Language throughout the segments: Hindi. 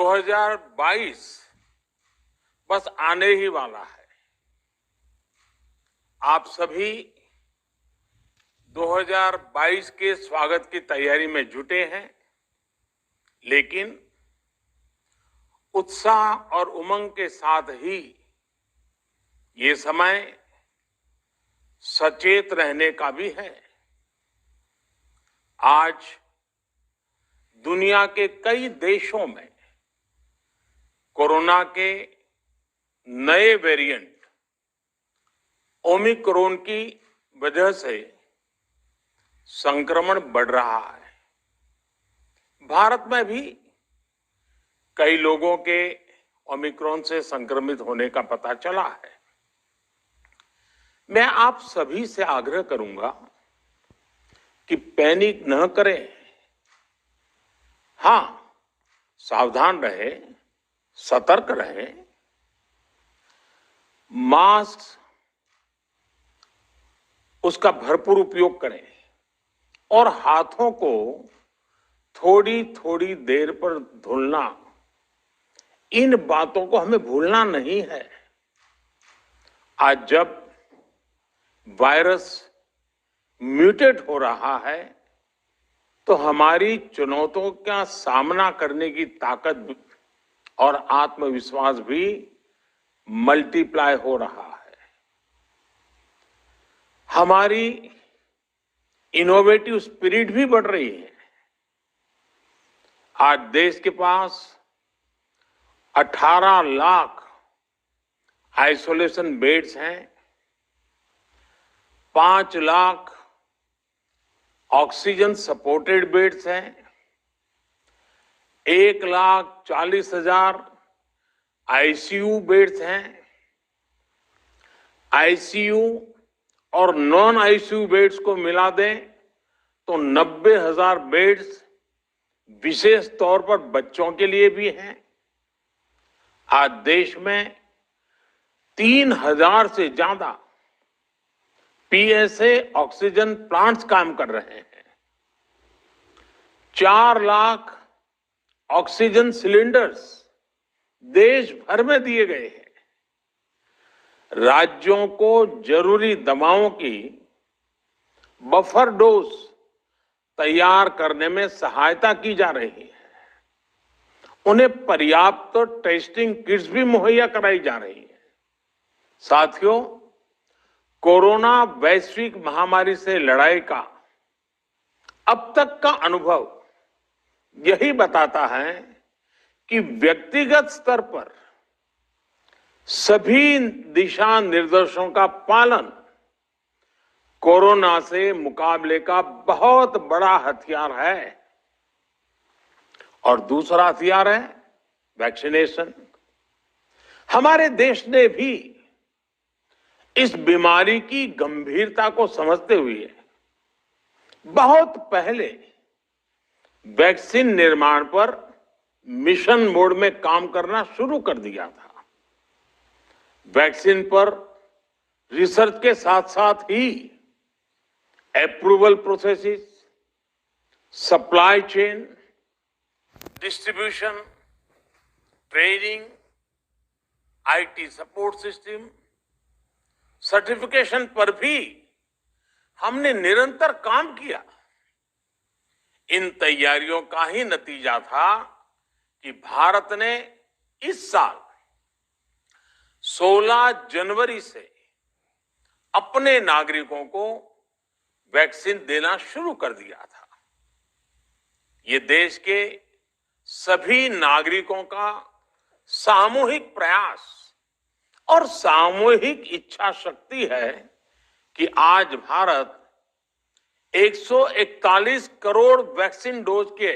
2022 बस आने ही वाला है। आप सभी 2022 के स्वागत की तैयारी में जुटे हैं, लेकिन उत्साह और उमंग के साथ ही ये समय सचेत रहने का भी है। आज दुनिया के कई देशों में कोरोना के नए वेरिएंट ओमिक्रॉन की वजह से संक्रमण बढ़ रहा है। भारत में भी कई लोगों के ओमिक्रॉन से संक्रमित होने का पता चला है। मैं आप सभी से आग्रह करूंगा कि पैनिक न करें। हां, सावधान रहें, सतर्क रहें, मास्क उसका भरपूर उपयोग करें और हाथों को थोड़ी थोड़ी देर पर धुलना, इन बातों को हमें भूलना नहीं है। आज जब वायरस म्यूटेट हो रहा है तो हमारी चुनौतियों का सामना करने की ताकत और आत्मविश्वास भी मल्टीप्लाई हो रहा है। हमारी इनोवेटिव स्पिरिट भी बढ़ रही है। आज देश के पास 18 लाख आइसोलेशन बेड्स हैं, 5 लाख ऑक्सीजन सपोर्टेड बेड्स हैं, 1,40,000 आईसीयू बेड्स हैं। आईसीयू और नॉन आईसीयू बेड्स को मिला दें तो 90,000 बेड्स विशेष तौर पर बच्चों के लिए भी हैं। आज देश में 3,000 से ज्यादा पीएसए ऑक्सीजन प्लांट्स काम कर रहे हैं। 4 लाख ऑक्सीजन सिलेंडर्स देश भर में दिए गए हैं। राज्यों को जरूरी दवाओं की बफर डोज तैयार करने में सहायता की जा रही है। उन्हें पर्याप्त टेस्टिंग किट्स भी मुहैया कराई जा रही है। साथियों, कोरोना वैश्विक महामारी से लड़ाई का अब तक का अनुभव यही बताता है कि व्यक्तिगत स्तर पर सभी दिशा निर्देशों का पालन कोरोना से मुकाबले का बहुत बड़ा हथियार है। और दूसरा हथियार है वैक्सीनेशन। हमारे देश ने भी इस बीमारी की गंभीरता को समझते हुए बहुत पहले वैक्सीन निर्माण पर मिशन मोड में काम करना शुरू कर दिया था। वैक्सीन पर रिसर्च के साथ साथ ही approval processes, supply chain, distribution, training, IT support system, certification पर भी हमने निरंतर काम किया। इन तैयारियों का ही नतीजा था कि भारत ने इस साल 16 जनवरी से अपने नागरिकों को वैक्सीन देना शुरू कर दिया था। ये देश के सभी नागरिकों का सामूहिक प्रयास और सामूहिक इच्छा शक्ति है कि आज भारत 141 करोड़ वैक्सीन डोज के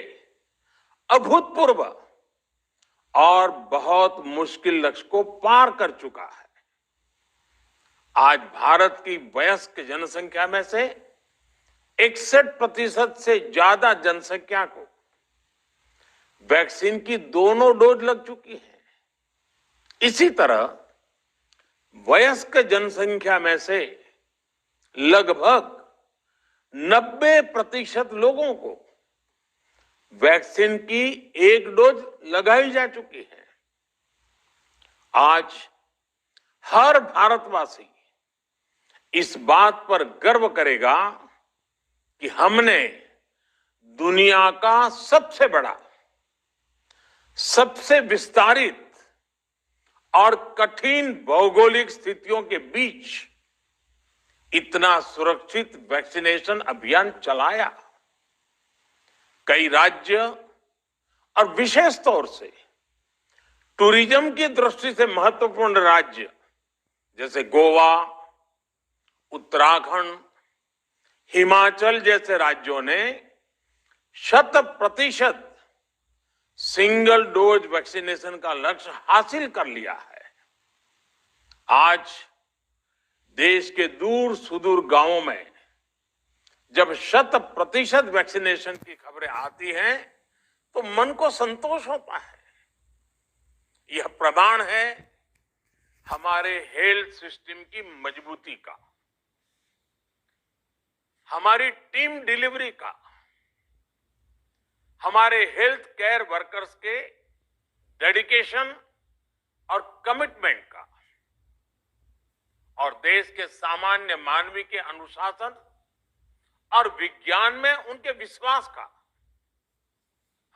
अभूतपूर्व और बहुत मुश्किल लक्ष्य को पार कर चुका है। आज भारत की वयस्क जनसंख्या में से 61% से ज्यादा जनसंख्या को वैक्सीन की दोनों डोज लग चुकी है। इसी तरह वयस्क जनसंख्या में से लगभग 90% लोगों को वैक्सीन की एक डोज लगाई जा चुकी है। आज हर भारतवासी इस बात पर गर्व करेगा कि हमने दुनिया का सबसे बड़ा, सबसे विस्तारित और कठिन भौगोलिक स्थितियों के बीच इतना सुरक्षित वैक्सीनेशन अभियान चलाया। कई राज्य और विशेष तौर से टूरिज्म की दृष्टि से महत्वपूर्ण राज्य जैसे गोवा, उत्तराखंड, हिमाचल जैसे राज्यों ने 100% सिंगल डोज वैक्सीनेशन का लक्ष्य हासिल कर लिया है। आज देश के दूर सुदूर गांवों में जब 100% वैक्सीनेशन की खबरें आती हैं तो मन को संतोष होता है। यह प्रमाण है हमारे हेल्थ सिस्टम की मजबूती का, हमारी टीम डिलीवरी का, हमारे हेल्थ केयर वर्कर्स के डेडिकेशन और कमिटमेंट का, और देश के सामान्य मानवी के अनुशासन और विज्ञान में उनके विश्वास का।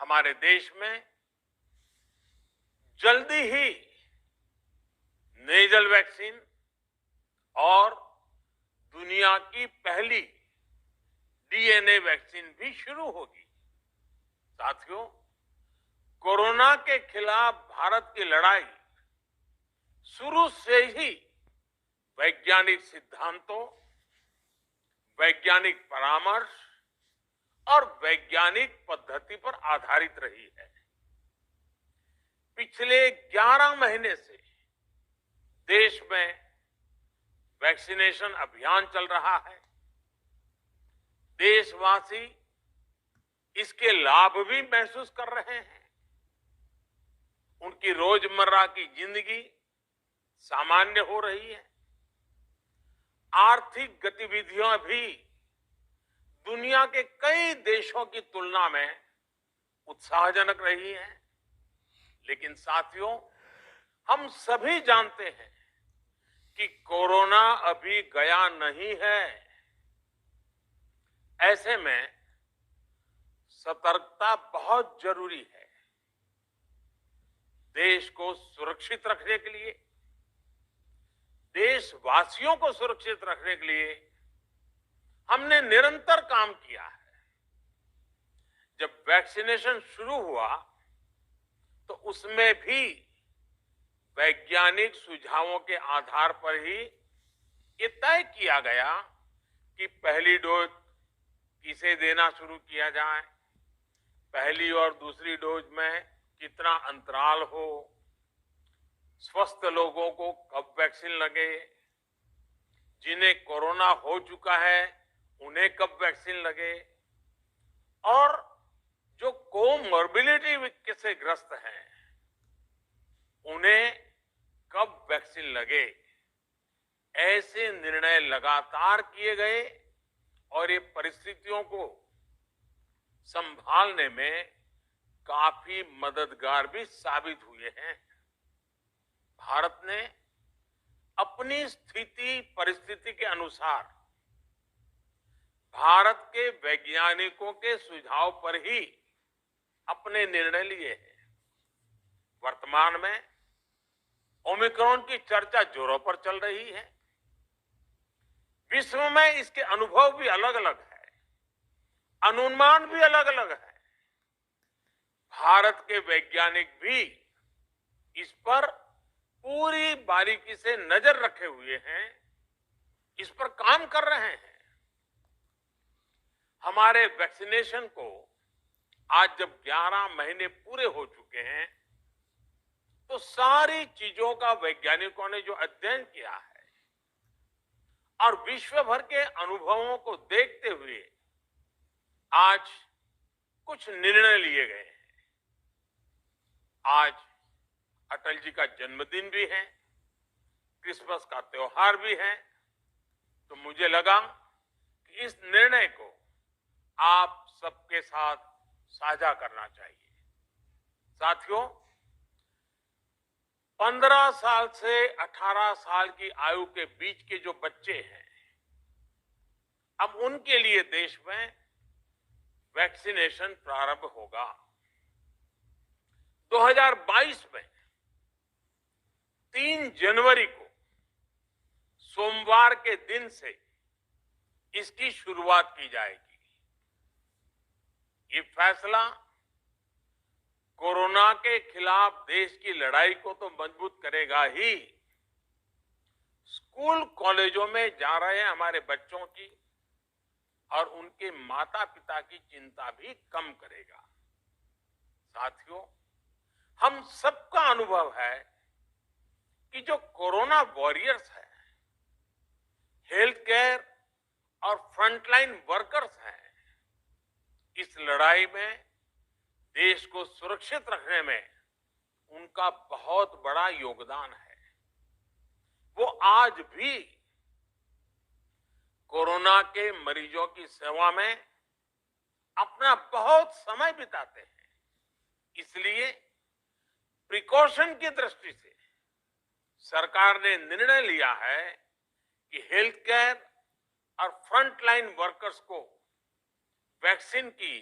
हमारे देश में जल्दी ही नेजल वैक्सीन और दुनिया की पहली डीएनए वैक्सीन भी शुरू होगी। साथियों, कोरोना के खिलाफ भारत की लड़ाई शुरू से ही वैज्ञानिक सिद्धांतों, वैज्ञानिक परामर्श और वैज्ञानिक पद्धति पर आधारित रही है। पिछले 11 महीने से देश में वैक्सीनेशन अभियान चल रहा है। देशवासी इसके लाभ भी महसूस कर रहे हैं। उनकी रोजमर्रा की जिंदगी सामान्य हो रही है। आर्थिक गतिविधियां भी दुनिया के कई देशों की तुलना में उत्साहजनक रही हैं। लेकिन साथियों, हम सभी जानते हैं कि कोरोना अभी गया नहीं है। ऐसे में सतर्कता बहुत जरूरी है। देश को सुरक्षित रखने के लिए, देशवासियों को सुरक्षित रखने के लिए हमने निरंतर काम किया है। जब वैक्सीनेशन शुरू हुआ तो उसमें भी वैज्ञानिक सुझावों के आधार पर ही ये तय किया गया कि पहली डोज किसे देना शुरू किया जाए, पहली और दूसरी डोज में कितना अंतराल हो, स्वस्थ लोगों को कब वैक्सीन लगे, जिन्हें कोरोना हो चुका है उन्हें कब वैक्सीन लगे, और जो कोमॉर्बिडिटी से ग्रस्त हैं उन्हें कब वैक्सीन लगे। ऐसे निर्णय लगातार किए गए और ये परिस्थितियों को संभालने में काफी मददगार भी साबित हुए हैं। भारत ने अपनी स्थिति परिस्थिति के अनुसार भारत के वैज्ञानिकों के सुझाव पर ही अपने निर्णय लिए हैं। वर्तमान में ओमिक्रॉन की चर्चा जोरों पर चल रही है। विश्व में इसके अनुभव भी अलग अलग है, अनुमान भी अलग अलग है। भारत के वैज्ञानिक भी इस पर पूरी बारीकी से नजर रखे हुए हैं, इस पर काम कर रहे हैं। हमारे वैक्सीनेशन को आज जब 11 महीने पूरे हो चुके हैं तो सारी चीजों का वैज्ञानिकों ने जो अध्ययन किया है और विश्व भर के अनुभवों को देखते हुए आज कुछ निर्णय लिए गए हैं। आज अटल जी का जन्मदिन भी है, क्रिसमस का त्योहार भी है, तो मुझे लगा कि इस निर्णय को आप सबके साथ साझा करना चाहिए। साथियों, 15 साल से 18 साल की आयु के बीच के जो बच्चे हैं, अब उनके लिए देश में वैक्सीनेशन प्रारंभ होगा। 2022 में 3 जनवरी को सोमवार के दिन से इसकी शुरुआत की जाएगी। ये फैसला कोरोना के खिलाफ देश की लड़ाई को तो मजबूत करेगा ही, स्कूल कॉलेजों में जा रहे हमारे बच्चों की और उनके माता पिता की चिंता भी कम करेगा। साथियों, हम सबका अनुभव है कि जो कोरोना वॉरियर्स हैं, हेल्थ केयर और फ्रंटलाइन वर्कर्स हैं, इस लड़ाई में देश को सुरक्षित रखने में उनका बहुत बड़ा योगदान है। वो आज भी कोरोना के मरीजों की सेवा में अपना बहुत समय बिताते हैं। इसलिए प्रिकॉशन की दृष्टि से सरकार ने निर्णय लिया है कि हेल्थ केयर और फ्रंटलाइन वर्कर्स को वैक्सीन की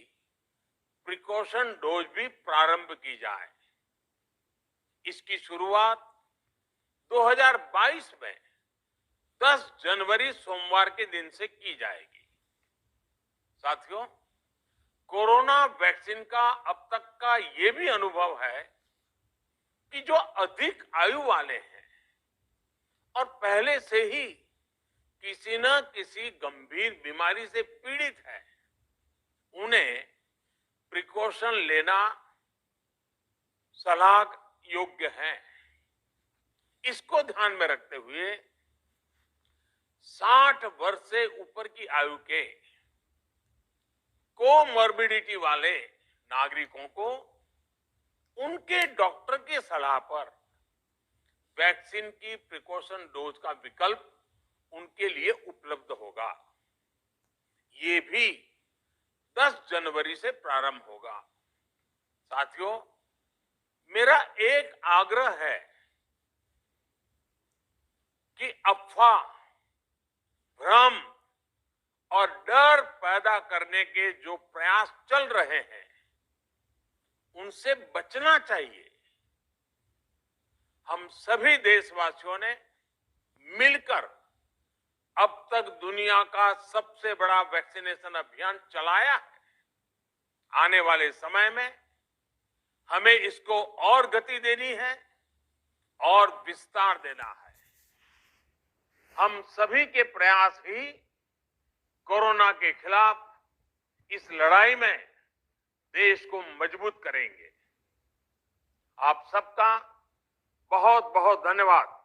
प्रिकॉशन डोज भी प्रारंभ की जाए। इसकी शुरुआत 2022 में 10 जनवरी सोमवार के दिन से की जाएगी। साथियों, कोरोना वैक्सीन का अब तक का ये भी अनुभव है कि जो अधिक आयु वाले हैं और पहले से ही किसी न किसी गंभीर बीमारी से पीड़ित है, उन्हें प्रिकॉशन लेना सलाह योग्य है। इसको ध्यान में रखते हुए 60 वर्ष से ऊपर की आयु के कोमॉर्बिडिटी वाले नागरिकों को उनके डॉक्टर की सलाह पर वैक्सीन की प्रिकॉशन डोज का विकल्प उनके लिए उपलब्ध होगा। ये भी 10 जनवरी से प्रारंभ होगा। साथियों, मेरा एक आग्रह है कि अफवाह, भ्रम और डर पैदा करने के जो प्रयास चल रहे हैं, उनसे बचना चाहिए। हम सभी देशवासियों ने मिलकर अब तक दुनिया का सबसे बड़ा वैक्सीनेशन अभियान चलाया है। आने वाले समय में हमें इसको और गति देनी है और विस्तार देना है। हम सभी के प्रयास ही कोरोना के खिलाफ इस लड़ाई में देश को मजबूत करेंगे। आप सबका बहुत बहुत धन्यवाद।